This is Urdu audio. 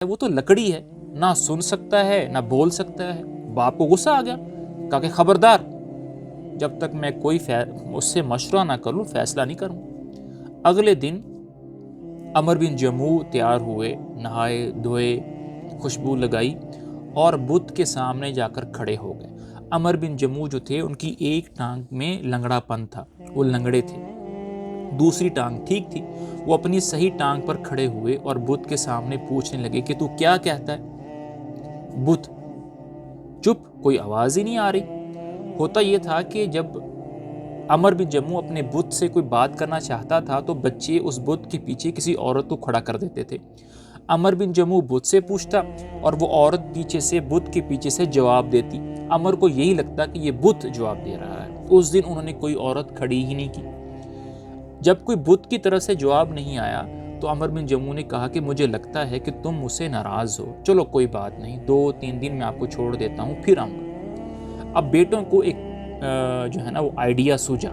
وہ تو لکڑی ہے، نہ سن سکتا ہے نہ بول سکتا ہے۔ باپ کو غصہ آ گیا، کہا کہ خبردار، جب تک میں اس سے مشورہ نہ کروں فیصلہ نہیں کروں۔ اگلے دن عمر بن جموع تیار ہوئے، نہائے دھوئے، خوشبو لگائی اور بت کے سامنے جا کر کھڑے ہو گئے۔ عمر بن جموع جو تھے ان کی ایک ٹانگ میں لنگڑا پن تھا، وہ لنگڑے تھے، دوسری ٹانگ ٹھیک تھی۔ وہ اپنی صحیح ٹانگ پر کھڑے ہوئے اور بت کے سامنے پوچھنے لگے کہ تو کیا کہتا ہے؟ بت چپ، کوئی آواز ہی نہیں آ رہی۔ ہوتا یہ تھا کہ جب عمر بن جموع اپنے بت سے کوئی بات کرنا چاہتا تھا تو بچے اس بت کے پیچھے کسی عورت کو کھڑا کر دیتے تھے۔ عمر بن جموع بت سے پوچھتا اور وہ عورت پیچھے سے بت کے پیچھے سے جواب دیتی۔ عمر کو یہی لگتا کہ یہ بت جواب دے رہا ہے۔ اس دن انہوں نے کوئی عورت کھڑی ہی نہیں کی۔ جب کوئی بت کی طرف سے جواب نہیں آیا تو عمر بن جموع نے کہا کہ مجھے لگتا ہے کہ تم مجھ سے ناراض ہو، چلو کوئی بات نہیں، 2-3 دن میں آپ کو چھوڑ دیتا ہوں، پھر آؤں گا۔ اب بیٹوں کو ایک جو ہے نا وہ آئیڈیا سوجا،